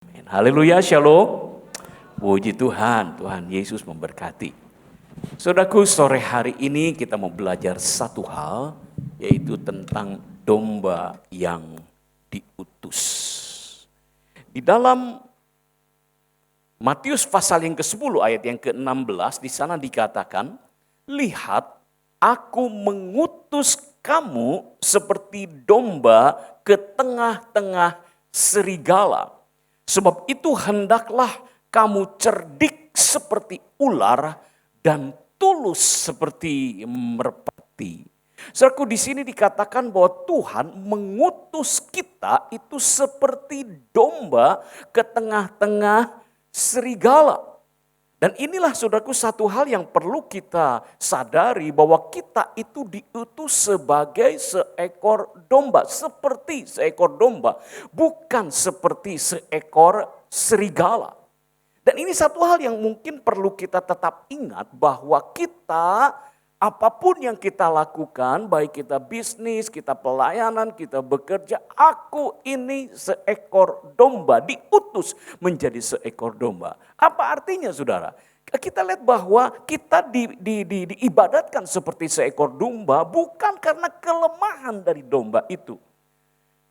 Amin. Haleluya, shalom. Puji Tuhan, Tuhan Yesus memberkati. Saudaraku, sore hari ini kita mau belajar satu hal, yaitu tentang domba yang diutus. Di dalam Matius pasal yang ke-10 ayat yang ke-16, di sana dikatakan, lihat aku mengutus kamu seperti domba ke tengah-tengah serigala. Sebab itu hendaklah kamu cerdik seperti ular dan tulus seperti merpati. Saudaraku, di sini dikatakan bahwa Tuhan mengutus kita itu seperti domba ke tengah-tengah serigala. Dan inilah saudaraku satu hal yang perlu kita sadari bahwa kita itu diutus sebagai seekor domba. Seperti seekor domba, bukan seperti seekor serigala. Dan ini satu hal yang mungkin perlu kita tetap ingat bahwa kita apapun yang kita lakukan, baik kita bisnis, kita pelayanan, kita bekerja, aku ini seekor domba, diutus menjadi seekor domba. Apa artinya saudara? Kita lihat bahwa kita diibadatkan seperti seekor domba bukan karena kelemahan dari domba itu.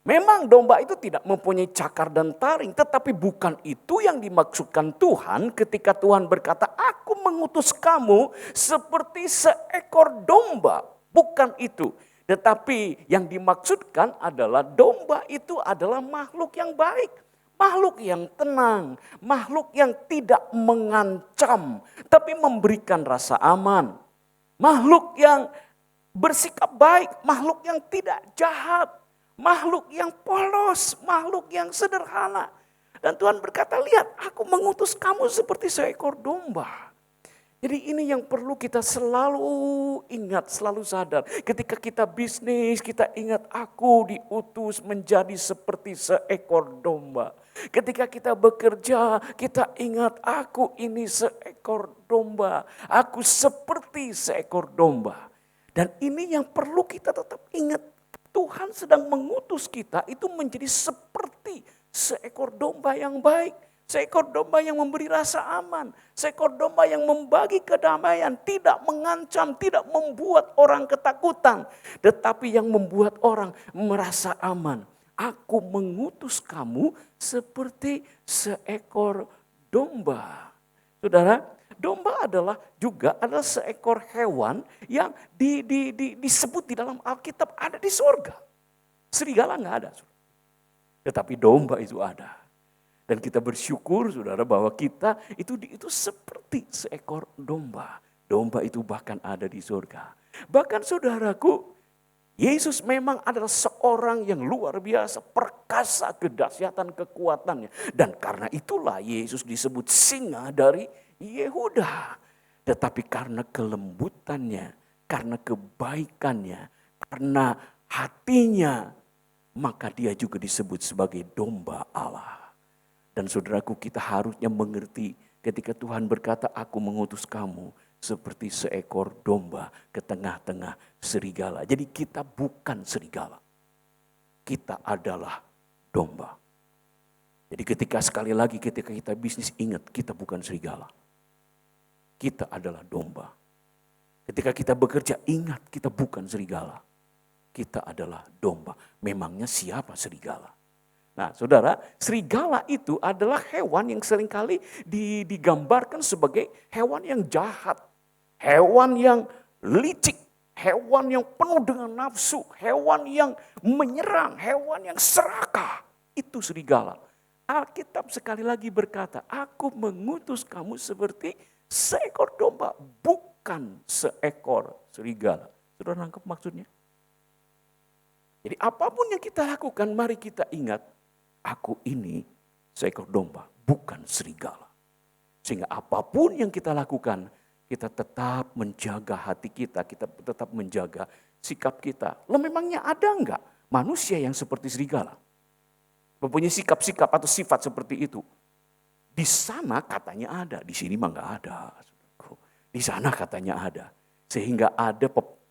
Memang domba itu tidak mempunyai cakar dan taring, tetapi bukan itu yang dimaksudkan Tuhan ketika Tuhan berkata, aku mengutus kamu seperti seekor domba. Bukan itu. Tetapi yang dimaksudkan adalah domba itu adalah makhluk yang baik. Makhluk yang tenang, makhluk yang tidak mengancam, tapi memberikan rasa aman. Makhluk yang bersikap baik, makhluk yang tidak jahat. Makhluk yang polos, makhluk yang sederhana. Dan Tuhan berkata, lihat aku mengutus kamu seperti seekor domba. Jadi ini yang perlu kita selalu ingat, selalu sadar. Ketika kita bisnis, kita ingat aku diutus menjadi seperti seekor domba. Ketika kita bekerja, kita ingat aku ini seekor domba. Aku seperti seekor domba. Dan ini yang perlu kita tetap ingat. Tuhan sedang mengutus kita itu menjadi seperti seekor domba yang baik. Seekor domba yang memberi rasa aman. Seekor domba yang membagi kedamaian. Tidak mengancam, tidak membuat orang ketakutan. Tetapi yang membuat orang merasa aman. Aku mengutus kamu seperti seekor domba. Saudara, domba juga adalah seekor hewan yang disebut di dalam Alkitab ada di surga. Serigala nggak ada, tetapi domba itu ada. Dan kita bersyukur saudara bahwa kita itu seperti seekor domba. Domba itu bahkan ada di surga. Bahkan saudaraku, Yesus memang adalah seorang yang luar biasa, perkasa kedahsyatan kekuatannya. Dan karena itulah Yesus disebut singa dari Yehuda. Tetapi karena kelembutannya, karena kebaikannya, karena hatinya, maka dia juga disebut sebagai domba Allah. Dan saudaraku, kita harusnya mengerti ketika Tuhan berkata, aku mengutus kamu seperti seekor domba ke tengah-tengah serigala. Jadi kita bukan serigala. Kita adalah domba. Jadi ketika sekali lagi ketika kita bisnis, ingat kita bukan serigala. Kita adalah domba. Ketika kita bekerja, ingat kita bukan serigala. Kita adalah domba. Memangnya siapa serigala? Nah saudara, serigala itu adalah hewan yang seringkali digambarkan sebagai hewan yang jahat. Hewan yang licik. Hewan yang penuh dengan nafsu. Hewan yang menyerang. Hewan yang serakah. Itu serigala. Alkitab sekali lagi berkata, aku mengutus kamu seperti seekor domba, bukan seekor serigala. Sudah nangkep maksudnya? Jadi apapun yang kita lakukan, mari kita ingat, aku ini seekor domba, bukan serigala. Sehingga apapun yang kita lakukan, kita tetap menjaga hati kita tetap menjaga sikap kita. Loh memangnya ada enggak manusia yang seperti serigala? Mempunyai sikap-sikap atau sifat seperti itu. Di sana katanya ada, di sini mah enggak ada. Di sana katanya ada. Sehingga ada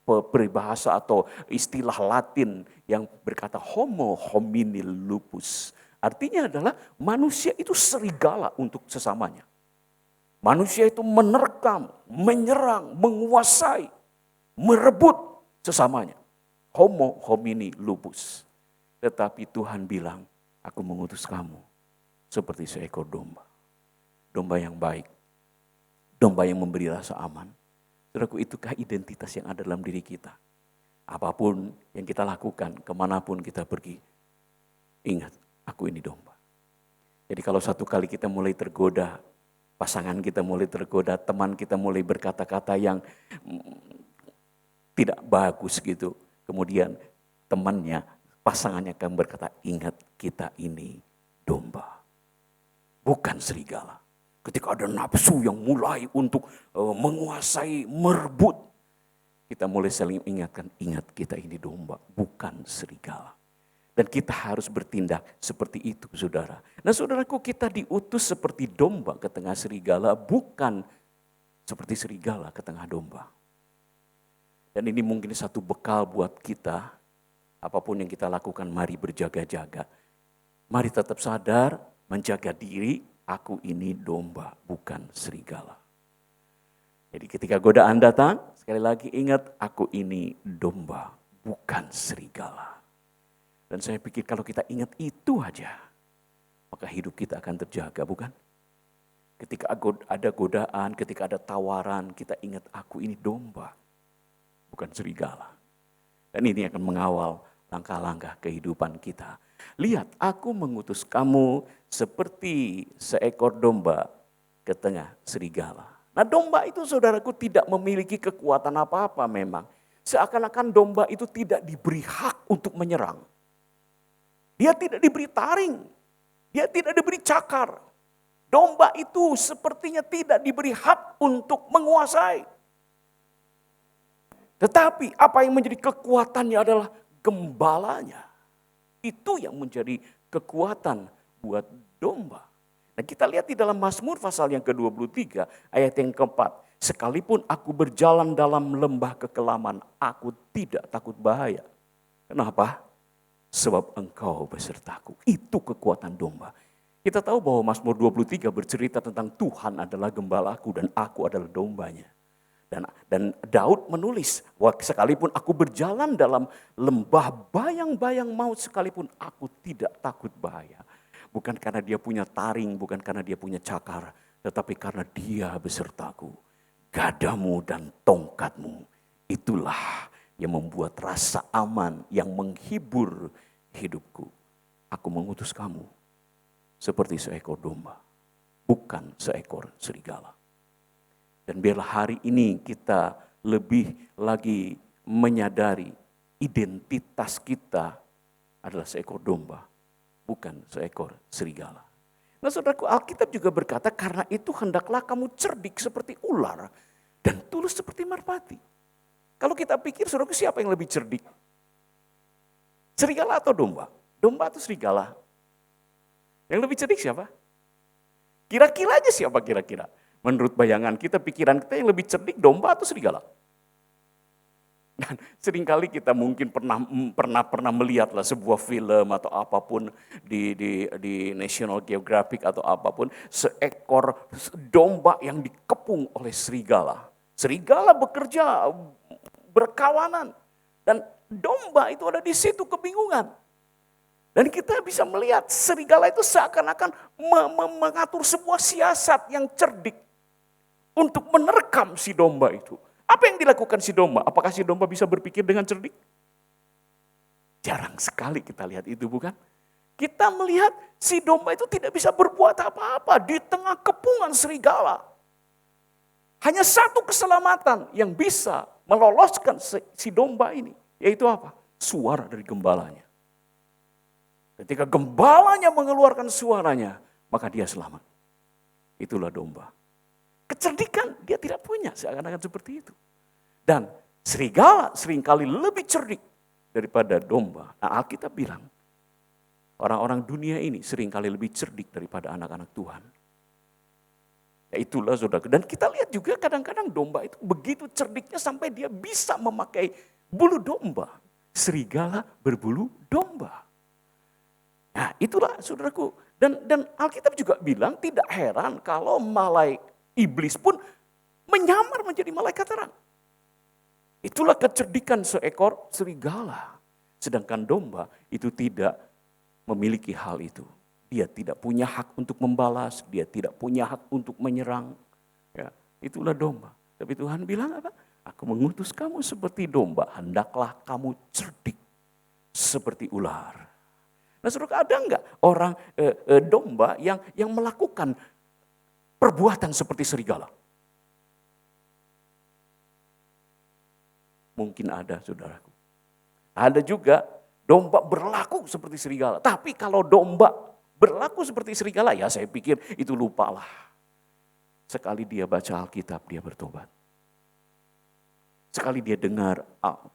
peribahasa atau istilah Latin yang berkata homo hominil lupus. Artinya adalah manusia itu serigala untuk sesamanya. Manusia itu menerkam, menyerang, menguasai, merebut sesamanya. Homo homini lupus. Tetapi Tuhan bilang, aku mengutus kamu seperti seekor domba. Domba yang baik, domba yang memberi rasa aman. Saudaraku, itukah identitas yang ada dalam diri kita? Apapun yang kita lakukan, kemanapun kita pergi, ingat, aku ini domba. Jadi kalau satu kali kita mulai tergoda, pasangan kita mulai tergoda, teman kita mulai berkata-kata yang tidak bagus gitu. Kemudian temannya, pasangannya akan berkata, ingat kita ini domba, bukan serigala. Ketika ada nafsu yang mulai untuk menguasai, merebut, kita mulai saling ingatkan, ingat kita ini domba, bukan serigala. Dan kita harus bertindak seperti itu, saudara. Nah, saudaraku, kita diutus seperti domba ke tengah serigala, bukan seperti serigala ke tengah domba. Dan ini mungkin satu bekal buat kita, apapun yang kita lakukan, mari berjaga-jaga. Mari tetap sadar, menjaga diri, aku ini domba, bukan serigala. Jadi ketika godaan datang, sekali lagi ingat, aku ini domba, bukan serigala. Dan saya pikir kalau kita ingat itu aja, maka hidup kita akan terjaga, bukan? Ketika ada godaan, ketika ada tawaran, kita ingat aku ini domba, bukan serigala. Dan ini akan mengawal langkah-langkah kehidupan kita. Lihat, aku mengutus kamu seperti seekor domba ke tengah serigala. Nah, domba itu, saudaraku, tidak memiliki kekuatan apa-apa memang. Seakan-akan domba itu tidak diberi hak untuk menyerang. Dia tidak diberi taring. Dia tidak diberi cakar. Domba itu sepertinya tidak diberi hak untuk menguasai. Tetapi apa yang menjadi kekuatannya adalah gembalanya. Itu yang menjadi kekuatan buat domba. Nah, kita lihat di dalam Mazmur pasal yang ke-23 ayat yang keempat. Sekalipun aku berjalan dalam lembah kekelaman, aku tidak takut bahaya. Kenapa? Sebab engkau besertaku. Itu kekuatan domba. Kita tahu bahwa Mazmur 23 bercerita tentang Tuhan adalah gembalaku dan aku adalah dombanya. Dan Daud menulis, sekalipun aku berjalan dalam lembah bayang-bayang maut, sekalipun aku tidak takut bahaya. Bukan karena dia punya taring, bukan karena dia punya cakar, tetapi karena dia besertaku. Gadamu dan tongkatmu, itulah yang membuat rasa aman, yang menghibur hidupku. Aku mengutus kamu seperti seekor domba, bukan seekor serigala. Dan biarlah hari ini kita lebih lagi menyadari identitas kita adalah seekor domba, bukan seekor serigala. Nah, saudaraku, Alkitab juga berkata, karena itu hendaklah kamu cerdik seperti ular dan tulus seperti merpati. Kalau kita pikir, saudaraku, siapa yang lebih cerdik? Serigala atau domba? Domba atau serigala? Yang lebih cerdik siapa? Kira-kira aja siapa kira-kira? Menurut bayangan kita, pikiran kita, yang lebih cerdik domba atau serigala? Dan seringkali kita mungkin pernah melihatlah sebuah film atau apapun di National Geographic atau apapun, seekor domba yang dikepung oleh serigala. Serigala bekerja berkawanan dan domba itu ada di situ kebingungan. Dan kita bisa melihat serigala itu seakan-akan mengatur sebuah siasat yang cerdik untuk menerkam si domba itu. Apa yang dilakukan si domba? Apakah si domba bisa berpikir dengan cerdik? Jarang sekali kita lihat itu, bukan? Kita melihat si domba itu tidak bisa berbuat apa-apa di tengah kepungan serigala. Hanya satu keselamatan yang bisa meloloskan si domba ini. Yaitu apa? Suara dari gembalanya. Ketika gembalanya mengeluarkan suaranya, maka dia selamat. Itulah domba. Kecerdikan dia tidak punya, seakan-akan seperti itu. Dan serigala seringkali lebih cerdik daripada domba. Nah, Alkitab bilang, orang-orang dunia ini seringkali lebih cerdik daripada anak-anak Tuhan. Ya itulah, saudara. Dan kita lihat juga kadang-kadang domba itu begitu cerdiknya sampai dia bisa memakai bulu domba. Serigala berbulu domba. Nah itulah saudaraku. Dan Alkitab juga bilang tidak heran kalau iblis pun menyamar menjadi malaikat terang. Itulah kecerdikan seekor serigala. Sedangkan domba itu tidak memiliki hal itu. Dia tidak punya hak untuk membalas, dia tidak punya hak untuk menyerang. Ya, itulah domba. Tapi Tuhan bilang apa? Aku mengutus kamu seperti domba, hendaklah kamu cerdik seperti ular. Nah saudara, ada enggak orang domba yang melakukan perbuatan seperti serigala? Mungkin ada saudaraku. Ada juga domba berlaku seperti serigala. Tapi kalau domba berlaku seperti serigala, ya saya pikir itu lupalah. Sekali dia baca Alkitab, dia bertobat. Sekali dia dengar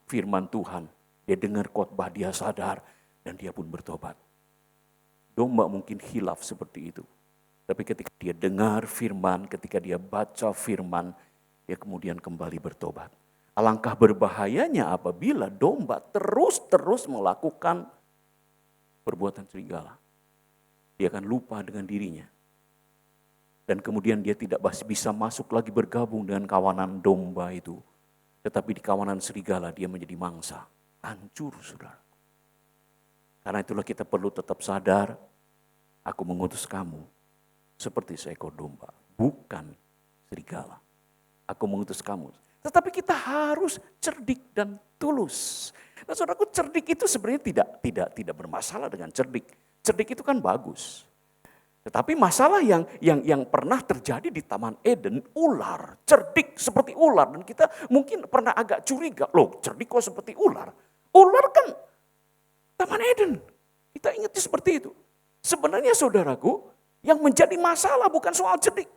firman Tuhan, dia dengar khotbah, dia sadar, dan dia pun bertobat. Domba mungkin khilaf seperti itu. Tapi ketika dia dengar firman, ketika dia baca firman, dia kemudian kembali bertobat. Alangkah berbahayanya apabila domba terus-terus melakukan perbuatan serigala. Dia akan lupa dengan dirinya. Dan kemudian dia tidak bisa masuk lagi bergabung dengan kawanan domba itu. Tetapi di kawanan serigala dia menjadi mangsa. Hancur saudara. Karena itulah kita perlu tetap sadar, aku mengutus kamu seperti seekor domba, bukan serigala. Aku mengutus kamu. Tetapi kita harus cerdik dan tulus. Nah saudaraku, cerdik itu sebenarnya tidak bermasalah dengan cerdik. Cerdik itu kan bagus. Tetapi masalah yang pernah terjadi di Taman Eden, ular, cerdik seperti ular. Dan kita mungkin pernah agak curiga, loh cerdik kok seperti ular? Ular kan Taman Eden. Kita ingat seperti itu. Sebenarnya saudaraku, yang menjadi masalah bukan soal cerdik.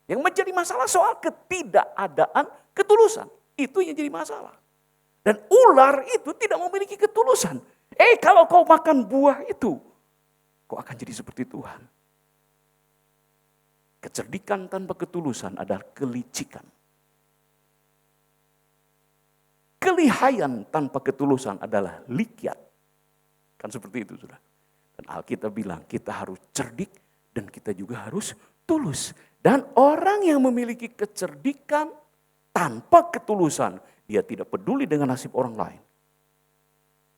Yang menjadi masalah soal ketidakadaan ketulusan. Itu yang jadi masalah. Dan ular itu tidak memiliki ketulusan. Kalau kau makan buah itu, kau akan jadi seperti Tuhan. Kecerdikan tanpa ketulusan adalah kelicikan. Kelihayan tanpa ketulusan adalah likiat. Kan seperti itu sudah. Dan Alkitab bilang kita harus cerdik dan kita juga harus tulus. Dan orang yang memiliki kecerdikan tanpa ketulusan, dia tidak peduli dengan nasib orang lain.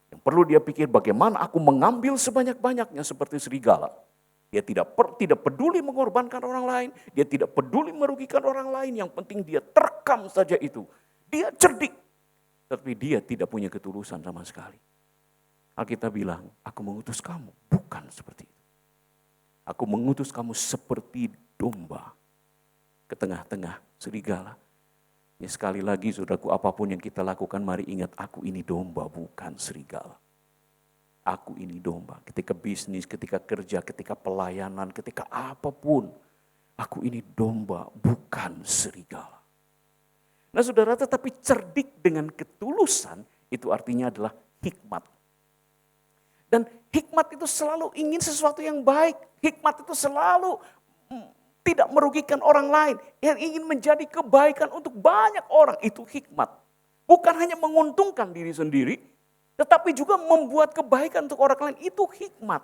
Yang perlu dia pikir bagaimana aku mengambil sebanyak-banyaknya seperti serigala. Dia tidak peduli mengorbankan orang lain, dia tidak peduli merugikan orang lain, yang penting dia terkam saja itu. Dia cerdik, tapi dia tidak punya ketulusan sama sekali. Alkitab bilang, aku mengutus kamu, bukan seperti itu. Aku mengutus kamu seperti domba ke tengah-tengah serigala. Ya, sekali lagi saudaraku, apapun yang kita lakukan, mari ingat aku ini domba, bukan serigala. Aku ini domba, ketika bisnis, ketika kerja, ketika pelayanan, ketika apapun. Aku ini domba, bukan serigala. Nah saudara, tetapi cerdik dengan ketulusan, itu artinya adalah hikmat. Dan hikmat itu selalu ingin sesuatu yang baik. Hikmat itu selalu tidak merugikan orang lain. Yang ingin menjadi kebaikan untuk banyak orang, itu hikmat. Bukan hanya menguntungkan diri sendiri, tetapi juga membuat kebaikan untuk orang lain, itu hikmat.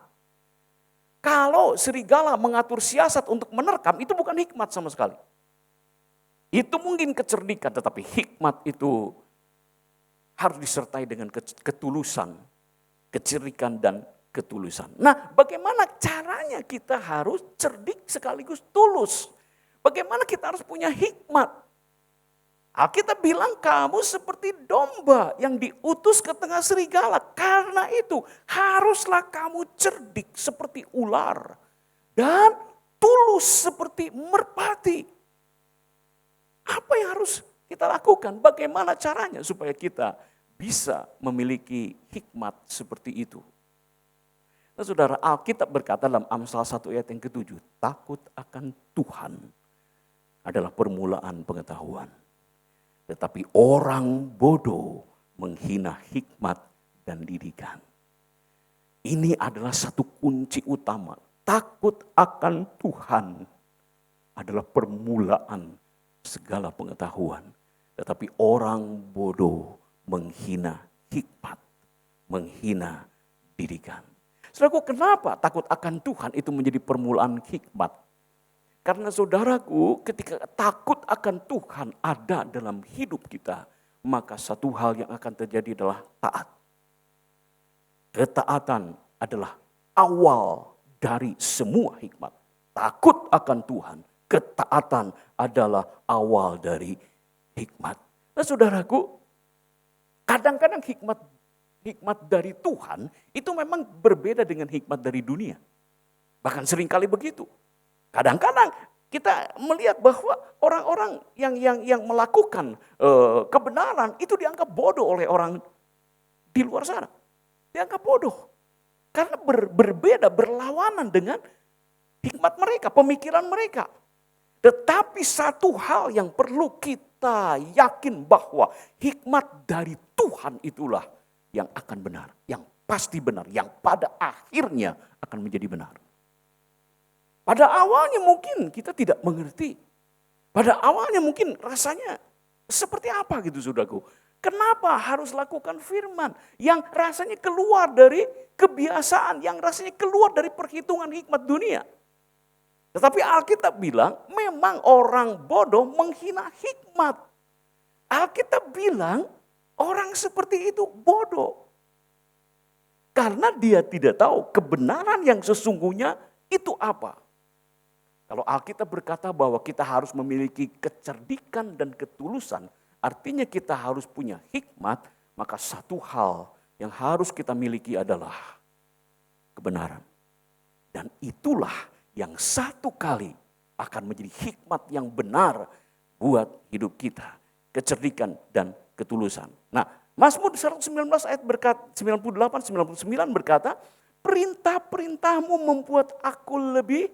Kalau serigala mengatur siasat untuk menerkam, itu bukan hikmat sama sekali. Itu mungkin kecerdikan, tetapi hikmat itu harus disertai dengan ketulusan, kecerdikan dan ketulusan. Nah, bagaimana caranya kita harus cerdik sekaligus tulus? Bagaimana kita harus punya hikmat? Alkitab bilang kamu seperti domba yang diutus ke tengah serigala. Karena itu haruslah kamu cerdik seperti ular. Dan tulus seperti merpati. Apa yang harus kita lakukan? Bagaimana caranya supaya kita bisa memiliki hikmat seperti itu? Nah saudara, Alkitab berkata dalam Amsal 1 ayat yang ke-7. Takut akan Tuhan adalah permulaan pengetahuan. Tetapi orang bodoh menghina hikmat dan didikan. Ini adalah satu kunci utama. Takut akan Tuhan adalah permulaan segala pengetahuan. Tetapi orang bodoh menghina hikmat, menghina didikan. Saudaraku, kenapa takut akan Tuhan itu menjadi permulaan hikmat? Karena saudaraku, ketika takut akan Tuhan ada dalam hidup kita, maka satu hal yang akan terjadi adalah taat. Ketaatan adalah awal dari semua hikmat. Takut akan Tuhan, ketaatan adalah awal dari hikmat. Nah saudaraku, kadang-kadang hikmat dari Tuhan itu memang berbeda dengan hikmat dari dunia. Bahkan seringkali begitu. Kadang-kadang kita melihat bahwa orang-orang yang melakukan kebenaran itu dianggap bodoh oleh orang di luar sana. Dianggap bodoh. Karena berbeda, berlawanan dengan hikmat mereka, pemikiran mereka. Tetapi satu hal yang perlu kita yakin bahwa hikmat dari Tuhan itulah yang akan benar, yang pasti benar, yang pada akhirnya akan menjadi benar. Pada awalnya mungkin kita tidak mengerti. Pada awalnya mungkin rasanya seperti apa gitu saudaraku. Kenapa harus lakukan firman yang rasanya keluar dari kebiasaan, yang rasanya keluar dari perhitungan hikmat dunia. Tetapi Alkitab bilang memang orang bodoh menghina hikmat. Alkitab bilang orang seperti itu bodoh. Karena dia tidak tahu kebenaran yang sesungguhnya itu apa. Kalau Alkitab berkata bahwa kita harus memiliki kecerdikan dan ketulusan, artinya kita harus punya hikmat, maka satu hal yang harus kita miliki adalah kebenaran. Dan itulah yang satu kali akan menjadi hikmat yang benar buat hidup kita. Kecerdikan dan ketulusan. Nah, Mazmur 119 ayat 98-99 berkata, perintah-perintahmu membuat aku lebih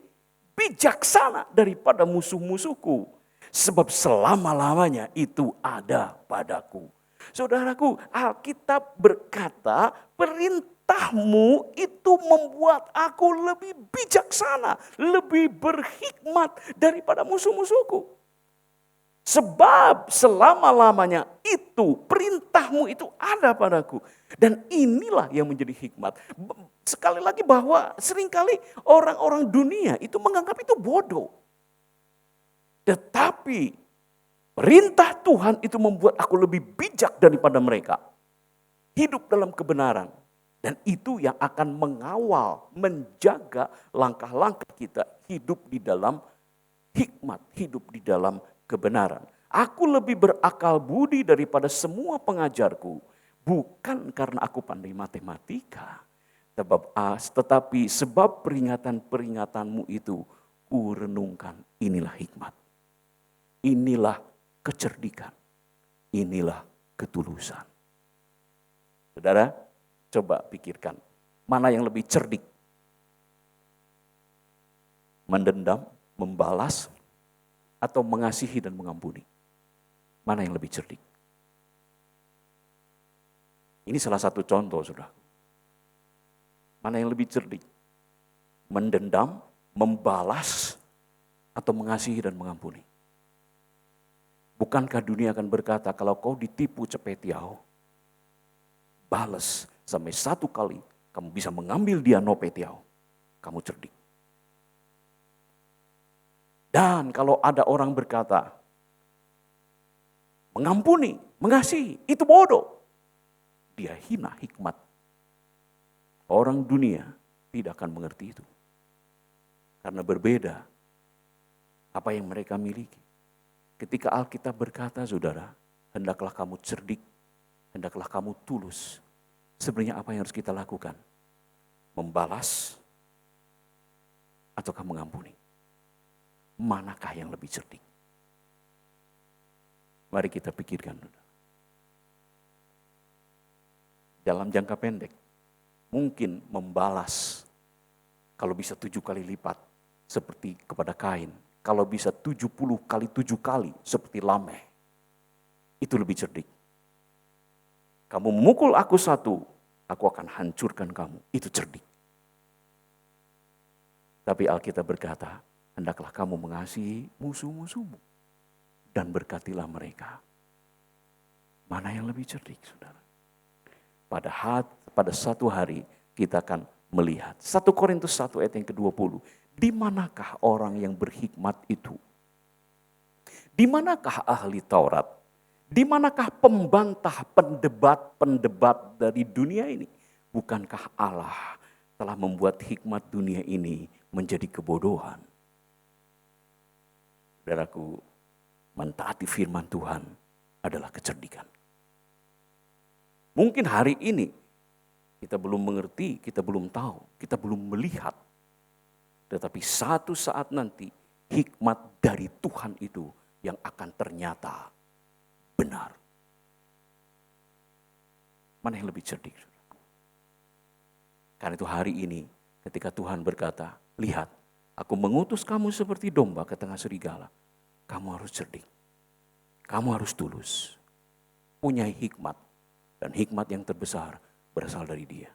bijaksana daripada musuh-musuhku. Sebab selama-lamanya itu ada padaku. Saudaraku, Alkitab berkata perintahmu itu membuat aku lebih bijaksana, lebih berhikmat daripada musuh-musuhku. Sebab selama-lamanya itu perintahmu itu ada padaku. Dan inilah yang menjadi hikmat. Sekali lagi bahwa seringkali orang-orang dunia itu menganggap itu bodoh. Tetapi perintah Tuhan itu membuat aku lebih bijak daripada mereka. Hidup dalam kebenaran. Dan itu yang akan mengawal, menjaga langkah-langkah kita hidup di dalam hikmat, hidup di dalam kebenaran. Aku lebih berakal budi daripada semua pengajarku. Bukan karena aku pandai matematika. Tetapi sebab peringatan-peringatanmu itu kurenungkan, inilah hikmat. Inilah kecerdikan. Inilah ketulusan. Saudara, coba pikirkan. Mana yang lebih cerdik? Mendendam, membalas, atau mengasihi dan mengampuni? Mana yang lebih cerdik? Ini salah satu contoh, saudara. Mana yang lebih cerdik? Mendendam, membalas, atau mengasihi dan mengampuni? Bukankah dunia akan berkata, kalau kau ditipu cepetiau, balas sampai satu kali, kamu bisa mengambil dia nopetiau, kamu cerdik. Dan kalau ada orang berkata, mengampuni, mengasihi, itu bodoh. Dia hina hikmat. Orang dunia tidak akan mengerti itu. Karena berbeda apa yang mereka miliki. Ketika Alkitab berkata, saudara, hendaklah kamu cerdik, hendaklah kamu tulus. Sebenarnya apa yang harus kita lakukan? Membalas ataukah mengampuni? Manakah yang lebih cerdik? Mari kita pikirkan. Dalam jangka pendek, mungkin membalas kalau bisa 7 kali lipat seperti kepada Kain. Kalau bisa 70 kali 7 kali seperti Lameh. Itu lebih cerdik. Kamu memukul aku satu, aku akan hancurkan kamu. Itu cerdik. Tapi Alkitab berkata, hendaklah kamu mengasihi musuh-musuhmu dan berkatilah mereka. Mana yang lebih cerdik, saudara? Pada satu hari kita akan melihat. 1 Korintus 1 ayat yang ke-20. Di manakah orang yang berhikmat itu? Di manakah ahli Taurat? Di manakah pembantah pendebat-pendebat dari dunia ini? Bukankah Allah telah membuat hikmat dunia ini menjadi kebodohan? Saudaraku, mentaati firman Tuhan adalah kecerdikan. Mungkin hari ini kita belum mengerti, kita belum tahu, kita belum melihat. Tetapi satu saat nanti hikmat dari Tuhan itu yang akan ternyata benar. Mana yang lebih cerdik? Karena itu hari ini ketika Tuhan berkata, lihat, aku mengutus kamu seperti domba ke tengah serigala. Kamu harus cerdik. Kamu harus tulus. Punya hikmat. Dan hikmat yang terbesar berasal dari Dia.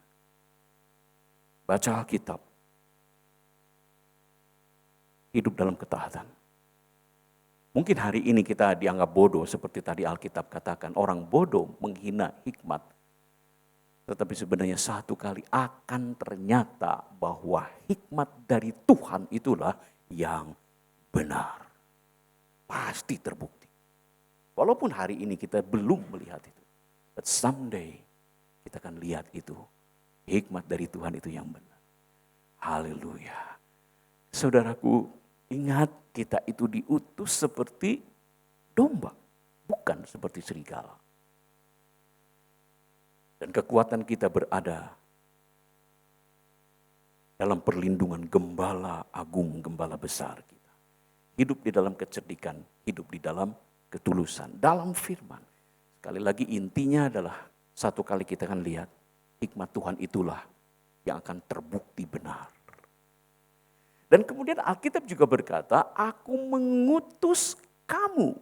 Baca Alkitab. Hidup dalam ketaatan. Mungkin hari ini kita dianggap bodoh seperti tadi Alkitab katakan. Orang bodoh menghina hikmat. Tetapi sebenarnya satu kali akan ternyata bahwa hikmat dari Tuhan itulah yang benar. Pasti terbukti. Walaupun hari ini kita belum melihat itu. But someday kita akan lihat itu. Hikmat dari Tuhan itu yang benar. Haleluya. Saudaraku, ingat kita itu diutus seperti domba. Bukan seperti serigala. Dan kekuatan kita berada dalam perlindungan gembala agung, gembala besar kita. Hidup di dalam kecerdikan, hidup di dalam ketulusan, dalam firman. Sekali lagi intinya adalah satu kali kita akan lihat hikmat Tuhan itulah yang akan terbukti benar. Dan kemudian Alkitab juga berkata, aku mengutus kamu.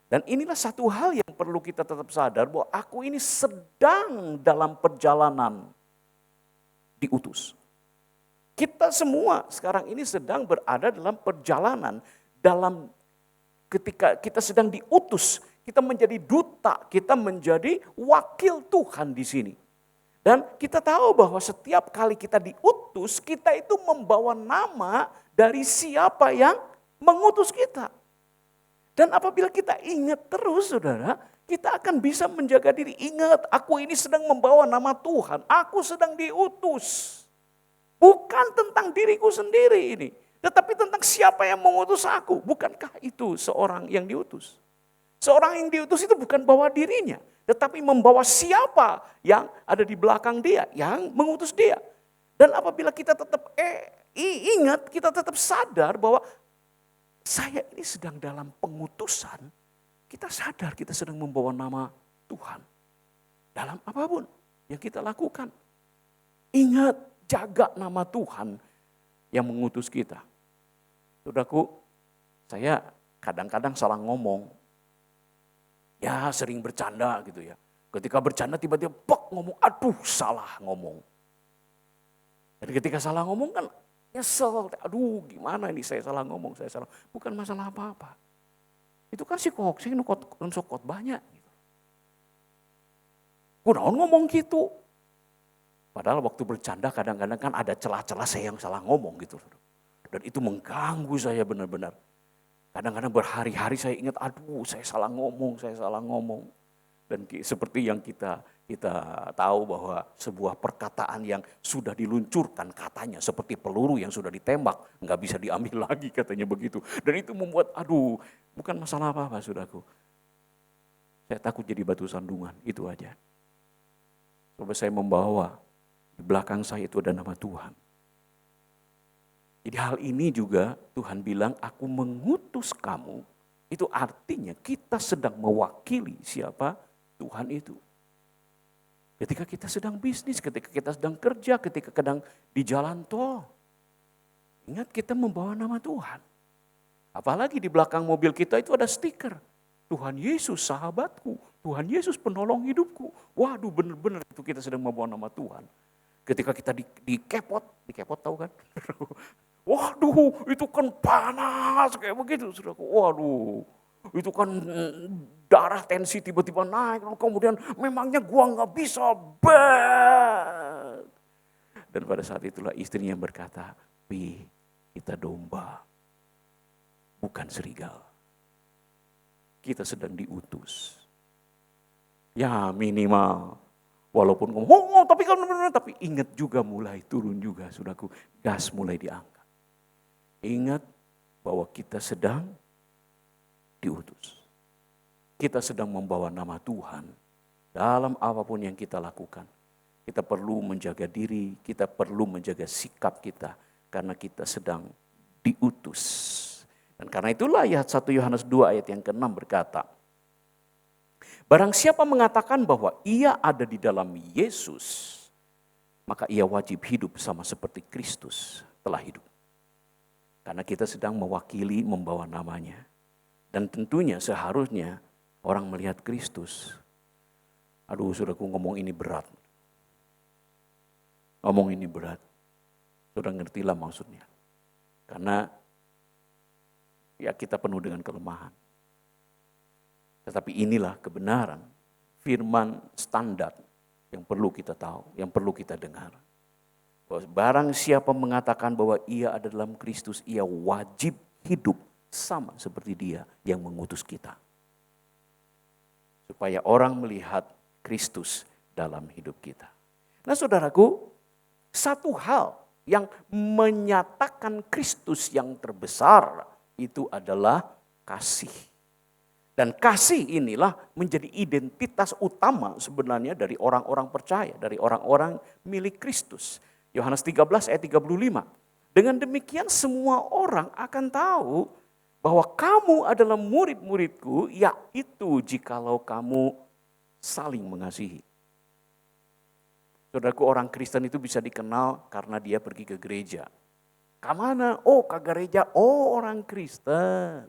Dan inilah satu hal yang perlu kita tetap sadar bahwa aku ini sedang dalam perjalanan diutus. Kita semua sekarang ini sedang berada dalam perjalanan, dalam ketika kita sedang diutus, kita menjadi duta, kita menjadi wakil Tuhan di sini. Dan kita tahu bahwa setiap kali kita diutus, kita itu membawa nama dari siapa yang mengutus kita. Dan apabila kita ingat terus saudara, kita akan bisa menjaga diri. Ingat, aku ini sedang membawa nama Tuhan. Aku sedang diutus. Bukan tentang diriku sendiri ini. Tetapi tentang siapa yang mengutus aku. Bukankah itu seorang yang diutus? Seorang yang diutus itu bukan bawa dirinya. Tetapi membawa siapa yang ada di belakang dia. Yang mengutus dia. Dan apabila kita tetap ingat, kita tetap sadar bahwa saya ini sedang dalam pengutusan, kita sadar kita sedang membawa nama Tuhan. Dalam apapun yang kita lakukan. Ingat, jaga nama Tuhan yang mengutus kita. Saudaraku, saya kadang-kadang salah ngomong. Ya sering bercanda gitu ya. Ketika bercanda tiba-tiba ngomong, aduh salah ngomong. Dan ketika salah ngomong kan nyesel, aduh gimana ini saya salah ngomong, saya salah. Bukan masalah apa-apa. Itu kan si kok, si nukot banyak. Gitu. Kunaon ngomong gitu. Padahal waktu bercanda kadang-kadang kan ada celah-celah saya yang salah ngomong gitu. Dan itu mengganggu saya benar-benar. Kadang-kadang berhari-hari saya ingat, aduh saya salah ngomong. Dan seperti yang kita tahu bahwa sebuah perkataan yang sudah diluncurkan katanya seperti peluru yang sudah ditembak, nggak bisa diambil lagi katanya begitu. Dan itu membuat bukan masalah apa-apa saudaraku. Saya takut jadi batu sandungan, itu aja. Coba saya membawa, di belakang saya itu ada nama Tuhan. Jadi hal ini juga Tuhan bilang, aku mengutus kamu, itu artinya kita sedang mewakili siapa Tuhan itu. Ketika kita sedang bisnis, ketika kita sedang kerja, ketika sedang di jalan tol. Ingat kita membawa nama Tuhan. Apalagi di belakang mobil kita itu ada stiker. Tuhan Yesus sahabatku, Tuhan Yesus penolong hidupku. Waduh benar-benar itu kita sedang membawa nama Tuhan. Ketika kita dikepot tahu kan? Waduh itu kan panas kayak begitu. Waduh. Itu kan darah tensi tiba-tiba naik, kemudian memangnya gua nggak bisa, Dan pada saat itulah istrinya berkata, "Pi, kita domba, bukan serigala. Kita sedang diutus." Ya minimal, walaupun ngomong, tapi ingat juga mulai turun juga, saudaraku, gas mulai diangkat. Ingat bahwa kita sedang diutus. Kita sedang membawa nama Tuhan dalam apapun yang kita lakukan. Kita perlu menjaga diri, kita perlu menjaga sikap kita, karena kita sedang diutus. Dan karena itulah ayat 1 Yohanes 2 ayat yang ke-6 berkata, "Barang siapa mengatakan bahwa ia ada di dalam Yesus, maka ia wajib hidup sama seperti Kristus telah hidup." Karena kita sedang mewakili, membawa namanya. Dan tentunya seharusnya orang melihat Kristus. Aduh, saudaraku, ngomong ini berat. Ngomong ini berat. Saudara ngertilah maksudnya. Karena ya kita penuh dengan kelemahan. Tetapi inilah kebenaran, firman standar yang perlu kita tahu, yang perlu kita dengar. Bahwa barang siapa mengatakan bahwa ia ada dalam Kristus, ia wajib hidup sama seperti Dia yang mengutus kita. Supaya orang melihat Kristus dalam hidup kita. Nah, saudaraku, satu hal yang menyatakan Kristus yang terbesar itu adalah kasih. Dan kasih inilah menjadi identitas utama sebenarnya dari orang-orang percaya, dari orang-orang milik Kristus. Yohanes 13 ayat 35. Dengan demikian semua orang akan tahu bahwa kamu adalah murid-muridku, yaitu jikalau kamu saling mengasihi. Saudaraku, orang Kristen itu bisa dikenal karena dia pergi ke gereja. Kemana? Oh, ke gereja. Oh, orang Kristen.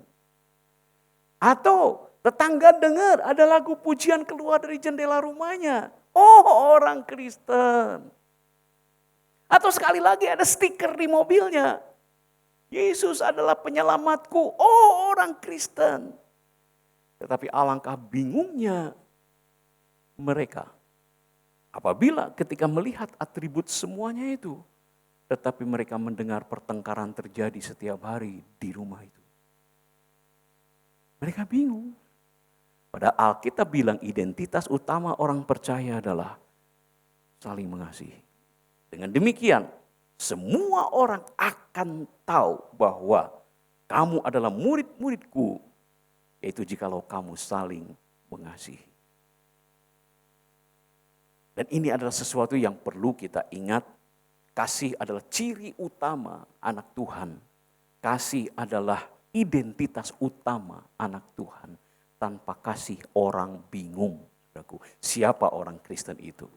Atau tetangga dengar ada lagu pujian keluar dari jendela rumahnya. Oh, orang Kristen. Atau sekali lagi ada stiker di mobilnya. Yesus adalah penyelamatku. Oh, orang Kristen. Tetapi alangkah bingungnya mereka apabila ketika melihat atribut semuanya itu, tetapi mereka mendengar pertengkaran terjadi setiap hari di rumah itu. Mereka bingung. Padahal Alkitab bilang identitas utama orang percaya adalah saling mengasihi. Dengan demikian, semua orang akan tahu bahwa kamu adalah murid-muridku, yaitu jikalau kamu saling mengasihi. Dan ini adalah sesuatu yang perlu kita ingat. Kasih adalah ciri utama anak Tuhan. Kasih adalah identitas utama anak Tuhan. Tanpa kasih orang bingung. Siapa orang Kristen itu?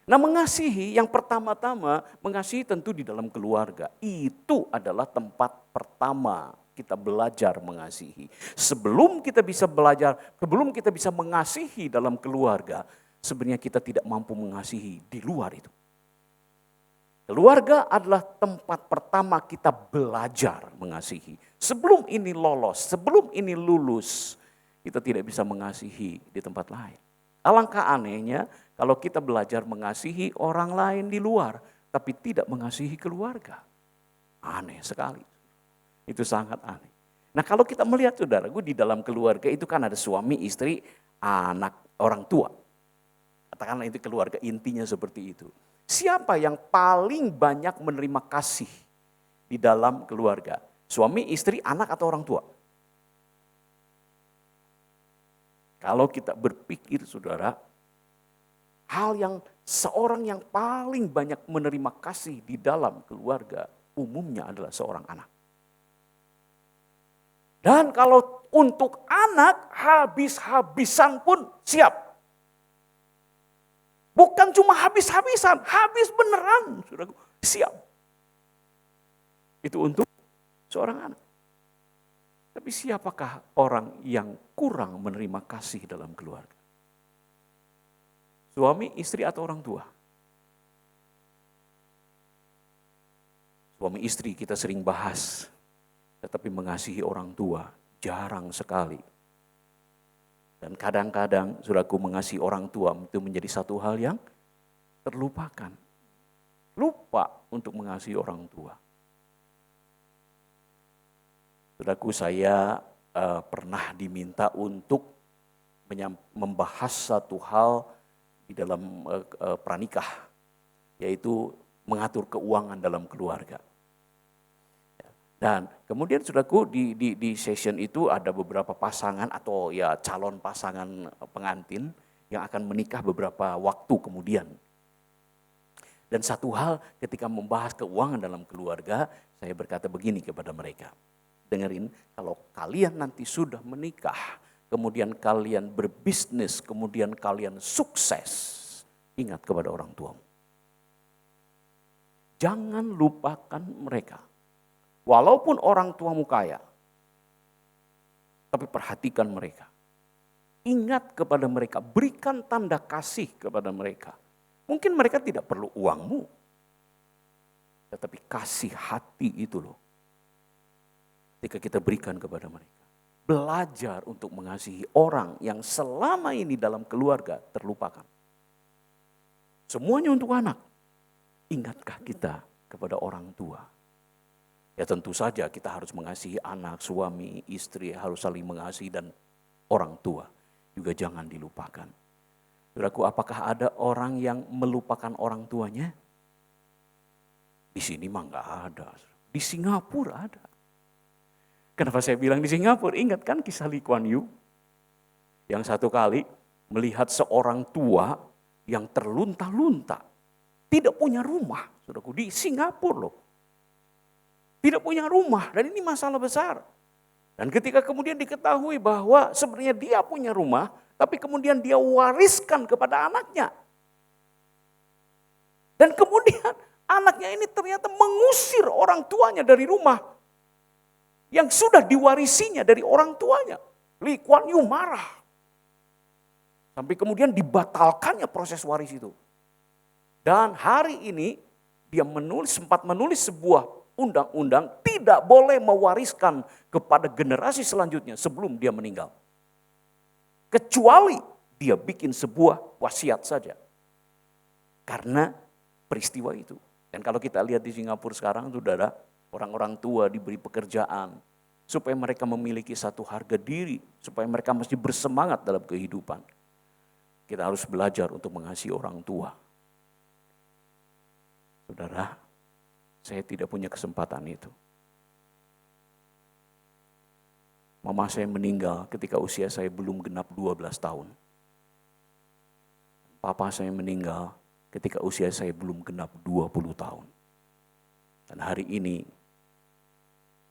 Nah, mengasihi yang pertama-tama, mengasihi tentu di dalam keluarga. Itu adalah tempat pertama kita belajar mengasihi. Sebelum kita bisa belajar, sebelum kita bisa mengasihi dalam keluarga, sebenarnya kita tidak mampu mengasihi di luar itu. Keluarga adalah tempat pertama kita belajar mengasihi. Sebelum ini lolos, sebelum ini lulus, kita tidak bisa mengasihi di tempat lain. Alangkah anehnya kalau kita belajar mengasihi orang lain di luar, tapi tidak mengasihi keluarga. Aneh sekali. Itu sangat aneh. Nah, kalau kita melihat, saudaraku, di dalam keluarga itu kan ada suami, istri, anak, orang tua. Katakanlah itu keluarga, intinya seperti itu. Siapa yang paling banyak menerima kasih di dalam keluarga? Suami, istri, anak, atau orang tua? Kalau kita berpikir, saudara, hal yang seorang yang paling banyak menerima kasih di dalam keluarga umumnya adalah seorang anak. Dan kalau untuk anak habis-habisan pun siap. Bukan cuma habis-habisan, habis beneran, saudaraku, siap. Itu untuk seorang anak. Tapi siapakah orang yang kurang menerima kasih dalam keluarga? Suami, istri, atau orang tua? Suami istri kita sering bahas, tetapi mengasihi orang tua jarang sekali. Dan kadang-kadang, saudaraku, mengasihi orang tua itu menjadi satu hal yang terlupakan. lupa untuk mengasihi orang tua. Saudaraku, saya pernah diminta untuk membahas satu hal di dalam pranikah, yaitu mengatur keuangan dalam keluarga. Dan kemudian saudaraku di session itu ada beberapa pasangan atau ya calon pasangan pengantin yang akan menikah beberapa waktu kemudian. Dan satu hal ketika membahas keuangan dalam keluarga, saya berkata begini kepada mereka. Dengerin, kalau kalian nanti sudah menikah, kemudian kalian berbisnis, kemudian kalian sukses, ingat kepada orang tuamu. Jangan lupakan mereka. Walaupun orang tuamu kaya, tapi perhatikan mereka. Ingat kepada mereka, berikan tanda kasih kepada mereka. Mungkin mereka tidak perlu uangmu, tetapi kasih hati itu loh. Ketika kita berikan kepada mereka. Belajar untuk mengasihi orang yang selama ini dalam keluarga terlupakan. Semuanya untuk anak. Ingatkah kita kepada orang tua? Ya tentu saja kita harus mengasihi anak, suami, istri, harus saling mengasihi dan orang tua. Juga jangan dilupakan. Saudaraku, apakah ada orang yang melupakan orang tuanya? Di sini mah enggak ada. Di Singapura ada. Kenapa saya bilang di Singapura? Ingat kan kisah Lee Kuan Yew? Yang satu kali melihat seorang tua yang terlunta-lunta. Tidak punya rumah, saudaraku, di Singapura loh. Tidak punya rumah, dan ini masalah besar. Dan ketika kemudian diketahui bahwa sebenarnya dia punya rumah, tapi kemudian dia wariskan kepada anaknya. Dan kemudian anaknya ini ternyata mengusir orang tuanya dari rumah. Yang sudah diwarisinya dari orang tuanya. Lee Kuan Yew marah. Sampai kemudian dibatalkannya proses waris itu. Dan hari ini dia sempat menulis sebuah undang-undang tidak boleh mewariskan kepada generasi selanjutnya sebelum dia meninggal. Kecuali dia bikin sebuah wasiat saja. Karena peristiwa itu. Dan kalau kita lihat di Singapura sekarang, saudara, orang-orang tua diberi pekerjaan. Supaya mereka memiliki satu harga diri. Supaya mereka mesti bersemangat dalam kehidupan. Kita harus belajar untuk mengasihi orang tua. Saudara, saya tidak punya kesempatan itu. Mama saya meninggal ketika usia saya belum genap 12 tahun. Papa saya meninggal ketika usia saya belum genap 20 tahun. Dan hari ini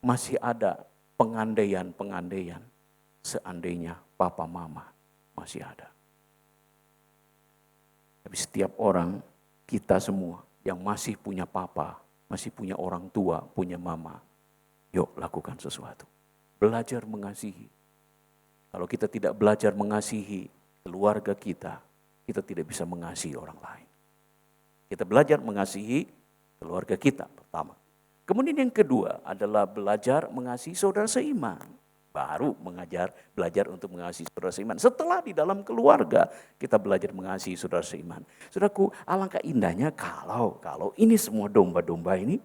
masih ada pengandaian-pengandaian seandainya papa mama masih ada. Tapi setiap orang, kita semua yang masih punya papa, masih punya orang tua, punya mama, yuk lakukan sesuatu. Belajar mengasihi. Kalau kita tidak belajar mengasihi keluarga kita tidak bisa mengasihi orang lain. Kita belajar mengasihi keluarga kita pertama. Kemudian yang kedua adalah belajar mengasihi saudara seiman. Baru belajar untuk mengasihi saudara seiman. Setelah di dalam keluarga kita belajar mengasihi saudara seiman. Saudaraku, alangkah indahnya kalau ini semua domba-domba ini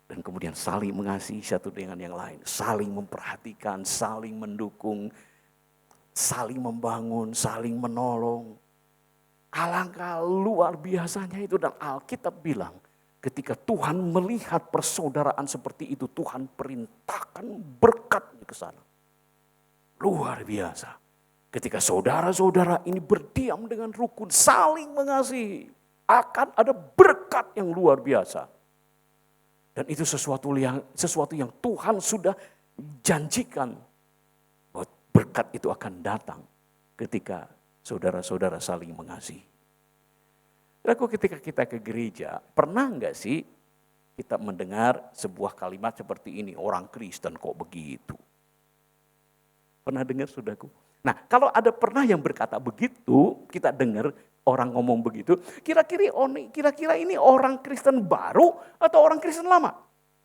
dan kemudian saling mengasihi satu dengan yang lain, saling memperhatikan, saling mendukung, saling membangun, saling menolong. Alangkah luar biasanya itu, dan Alkitab bilang ketika Tuhan melihat persaudaraan seperti itu, Tuhan perintahkan berkat ke sana. Luar biasa. Ketika saudara-saudara ini berdiam dengan rukun, saling mengasihi, akan ada berkat yang luar biasa. Dan itu sesuatu yang Tuhan sudah janjikan. Bahwa berkat itu akan datang ketika saudara-saudara saling mengasihi. Lalu ketika kita ke gereja, pernah enggak sih kita mendengar sebuah kalimat seperti ini, orang Kristen kok begitu? Pernah dengar, saudaraku? Nah, kalau ada pernah yang berkata begitu, kita dengar orang ngomong begitu, kira-kira ini orang Kristen baru atau orang Kristen lama?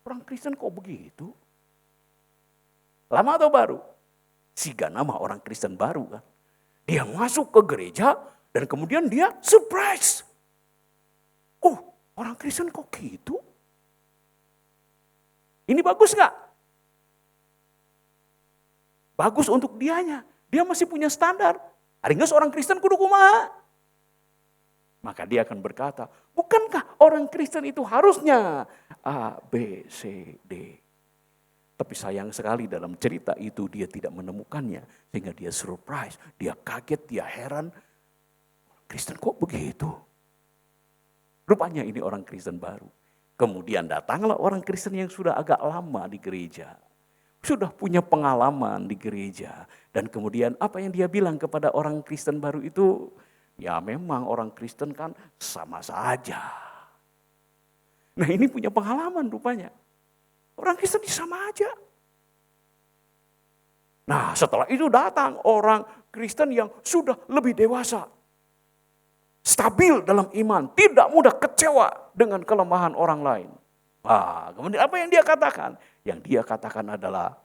Orang Kristen kok begitu? Lama atau baru? Siga nama orang Kristen baru kan. Dia masuk ke gereja dan kemudian dia surprise. Orang Kristen kok gitu? Ini bagus gak? Bagus untuk dianya. Dia masih punya standar. Hari nggak seorang Kristen kudu kumaha? Maka dia akan berkata, bukankah orang Kristen itu harusnya A, B, C, D. Tapi sayang sekali dalam cerita itu dia tidak menemukannya. Sehingga dia surprise, dia kaget, dia heran. Kristen kok begitu? Rupanya ini orang Kristen baru. Kemudian datanglah orang Kristen yang sudah agak lama di gereja. Sudah punya pengalaman di gereja. Dan kemudian apa yang dia bilang kepada orang Kristen baru itu, ya memang orang Kristen kan sama saja. Nah ini punya pengalaman rupanya. Orang Kristen sama aja. Nah setelah itu datang orang Kristen yang sudah lebih dewasa. Stabil dalam iman, tidak mudah kecewa dengan kelemahan orang lain. Kemudian apa yang dia katakan? Yang dia katakan adalah,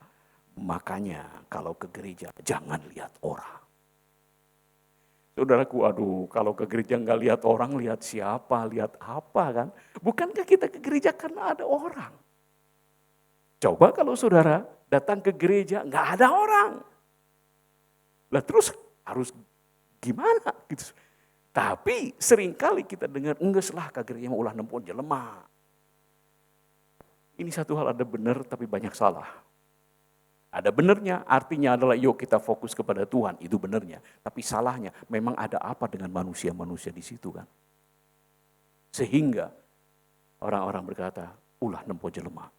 makanya kalau ke gereja jangan lihat orang. Saudaraku, kalau ke gereja nggak lihat orang, lihat siapa, lihat apa kan? Bukankah kita ke gereja karena ada orang? Coba kalau saudara datang ke gereja nggak ada orang. Lah terus harus gimana gitu? Tapi seringkali kita dengar, enggak lah ke gereja ulah nempon jelema. Ini satu hal ada benar tapi banyak salah. Ada benernya, artinya adalah yuk kita fokus kepada Tuhan, itu benernya. Tapi salahnya, memang ada apa dengan manusia-manusia di situ kan. Sehingga orang-orang berkata, ulah nempon jelema.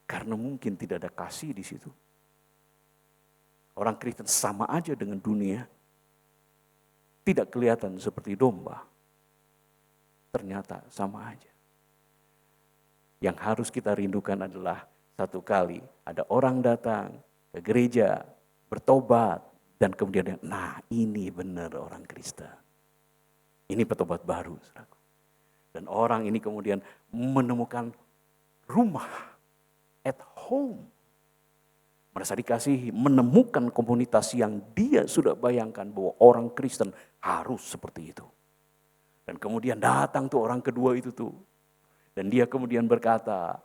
Karena mungkin tidak ada kasih di situ. Orang Kristen sama aja dengan dunia. Tidak kelihatan seperti domba. Ternyata sama aja. Yang harus kita rindukan adalah satu kali ada orang datang ke gereja, bertobat, dan kemudian nah ini benar orang Kristen. Ini petobat baru. Dan orang ini kemudian menemukan rumah at home. Merasa dikasihi, menemukan komunitas yang dia sudah bayangkan bahwa orang Kristen harus seperti itu. Dan kemudian datang tuh orang kedua itu tuh. Dan dia kemudian berkata,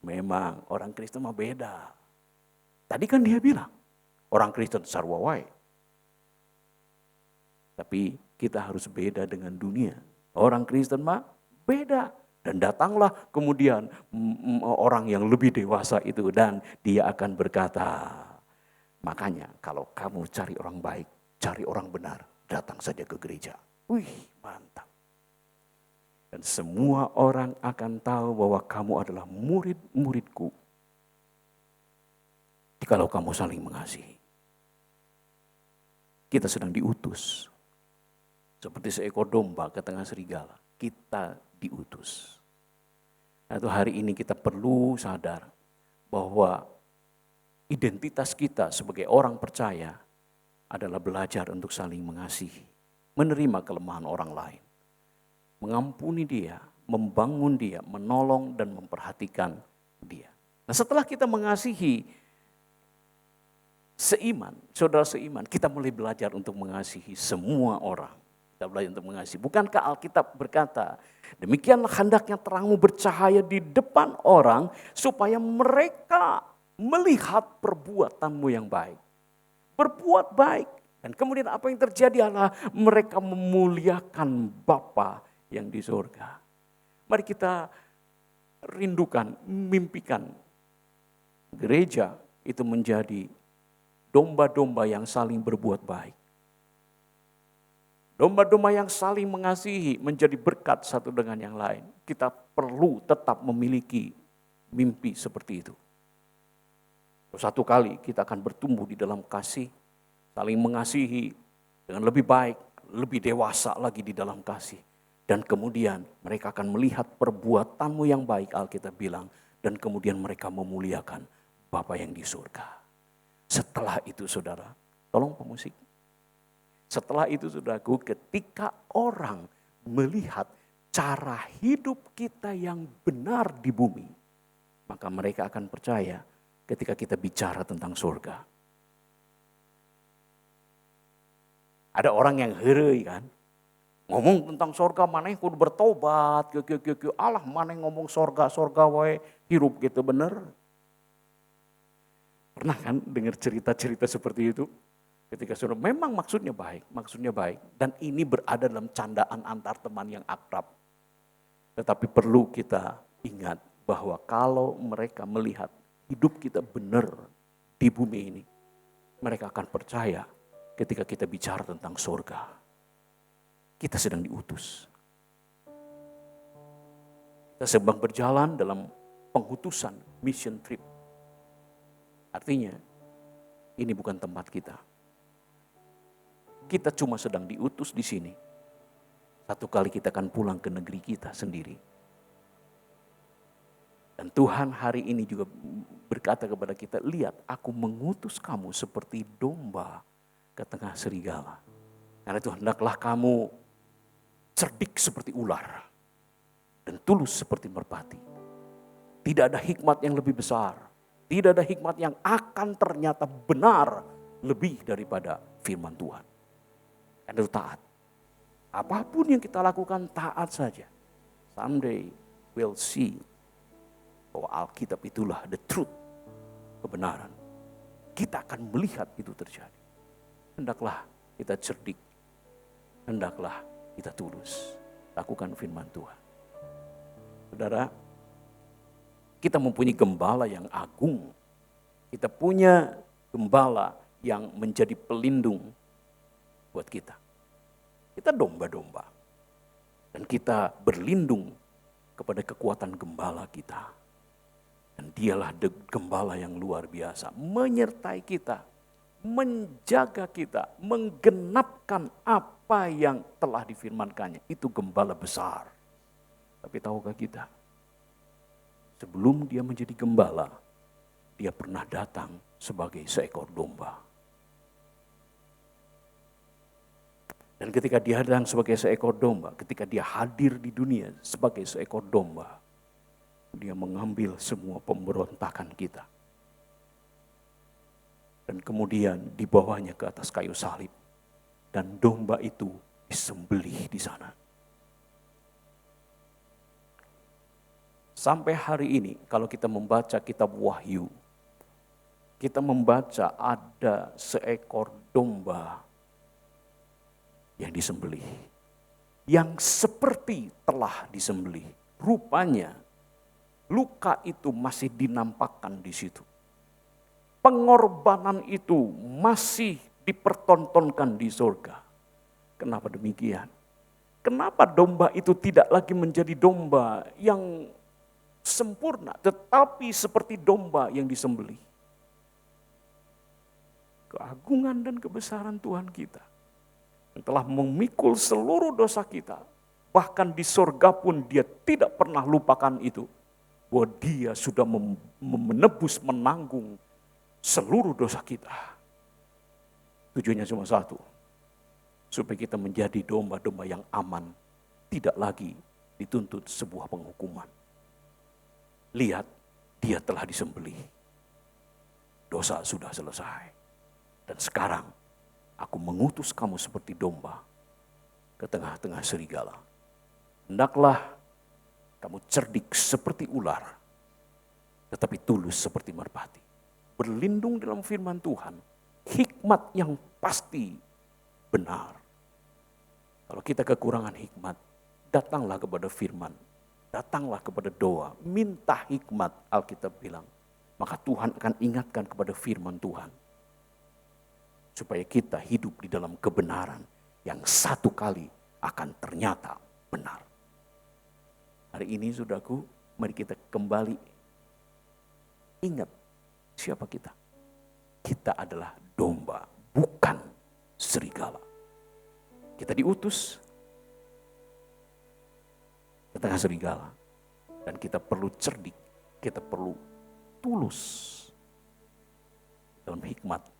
memang orang Kristen mah beda. Tadi kan dia bilang, orang Kristen sarua wae. Tapi kita harus beda dengan dunia. Orang Kristen mah beda. Dan datanglah kemudian orang yang lebih dewasa itu dan dia akan berkata, makanya kalau kamu cari orang baik, cari orang benar, datang saja ke gereja. Wih, mantap. Dan semua orang akan tahu bahwa kamu adalah murid-muridku. Jikalau kamu saling mengasihi. Kita sedang diutus. Seperti seekor domba ke tengah serigala. Kita diutus. Atau hari ini kita perlu sadar bahwa identitas kita sebagai orang percaya adalah belajar untuk saling mengasihi, menerima kelemahan orang lain, mengampuni dia, membangun dia, menolong dan memperhatikan dia. Nah setelah kita mengasihi seiman, saudara seiman, kita mulai belajar untuk mengasihi semua orang. Kita belajar untuk mengasihi. Bukankah Alkitab berkata, demikianlah hendaknya terangmu bercahaya di depan orang supaya mereka melihat perbuatanmu yang baik. Berbuat baik. Dan kemudian apa yang terjadi adalah mereka memuliakan Bapa yang di surga. Mari kita rindukan, mimpikan gereja itu menjadi domba-domba yang saling berbuat baik. Domba-domba yang saling mengasihi menjadi berkat satu dengan yang lain. Kita perlu tetap memiliki mimpi seperti itu. Satu kali kita akan bertumbuh di dalam kasih, saling mengasihi dengan lebih baik, lebih dewasa lagi di dalam kasih. Dan kemudian mereka akan melihat perbuatanmu yang baik, Alkitab bilang. Dan kemudian mereka memuliakan Bapa yang di surga. Setelah itu saudara, tolong pemusik. Setelah itu saudaraku, ketika orang melihat cara hidup kita yang benar di bumi, maka mereka akan percaya ketika kita bicara tentang surga. Ada orang yang heureuy kan, Ngomong tentang sorga maneh kudu bertobat, Allah maneh ngomong sorga wae hirup gitu bener. Pernah kan dengar cerita-cerita seperti itu? Ketika saudara memang maksudnya baik. Dan ini berada dalam candaan antar teman yang akrab. Tetapi perlu kita ingat bahwa kalau mereka melihat hidup kita benar di bumi ini, mereka akan percaya ketika kita bicara tentang surga. Kita sedang diutus. Kita sedang berjalan dalam pengutusan mission trip. Artinya, ini bukan tempat kita. Kita cuma sedang diutus di sini. Satu kali kita akan pulang ke negeri kita sendiri. Dan Tuhan hari ini juga berkata kepada kita, lihat aku mengutus kamu seperti domba ke tengah serigala. Karena itu hendaklah kamu cerdik seperti ular dan tulus seperti merpati. Tidak ada hikmat yang lebih besar. Tidak ada hikmat yang akan ternyata benar lebih daripada firman Tuhan. Karena itu taat. Apapun yang kita lakukan taat saja. Someday we'll see bahwa Alkitab itulah the truth, kebenaran. Kita akan melihat itu terjadi. Hendaklah kita cerdik. Hendaklah kita tulus. Lakukan firman Tuhan. Saudara, kita mempunyai gembala yang agung. Kita punya gembala yang menjadi pelindung buat kita. Kita domba-domba. Dan kita berlindung kepada kekuatan gembala kita. Dan dialah gembala yang luar biasa. Menyertai kita. Menjaga kita. Menggenapkan apa yang telah difirmankannya. Itu gembala besar. Tapi tahukah kita? Sebelum dia menjadi gembala, dia pernah datang sebagai seekor domba. Dan ketika dia datang sebagai seekor domba, ketika dia hadir di dunia sebagai seekor domba, dia mengambil semua pemberontakan kita. Dan kemudian dibawanya ke atas kayu salib. Dan domba itu disembelih di sana. Sampai hari ini kalau kita membaca kitab Wahyu, kita membaca ada seekor domba yang disembelih. Yang seperti telah disembelih. Rupanya luka itu masih dinampakkan di situ. Pengorbanan itu masih dipertontonkan di surga. Kenapa demikian? Kenapa domba itu tidak lagi menjadi domba yang sempurna, tetapi seperti domba yang disembelih? Keagungan dan kebesaran Tuhan kita yang telah memikul seluruh dosa kita. Bahkan di surga pun dia tidak pernah lupakan itu. Bahwa dia sudah menebus, menanggung seluruh dosa kita. Tujuannya cuma satu. Supaya kita menjadi domba-domba yang aman. Tidak lagi dituntut sebuah penghukuman. Lihat, dia telah disembelih. Dosa sudah selesai. Dan sekarang, aku mengutus kamu seperti domba ke tengah-tengah serigala. Hendaklah kamu cerdik seperti ular, tetapi tulus seperti merpati. Berlindung dalam firman Tuhan, hikmat yang pasti benar. Kalau kita kekurangan hikmat, datanglah kepada firman. Datanglah kepada doa, minta hikmat, Alkitab bilang. Maka Tuhan akan ingatkan kepada firman Tuhan. Supaya kita hidup di dalam kebenaran yang satu kali akan ternyata benar. Hari ini saudaraku, mari kita kembali ingat siapa kita. Kita adalah domba, bukan serigala. Kita diutus ke tengah serigala. Dan kita perlu cerdik, kita perlu tulus dalam hikmat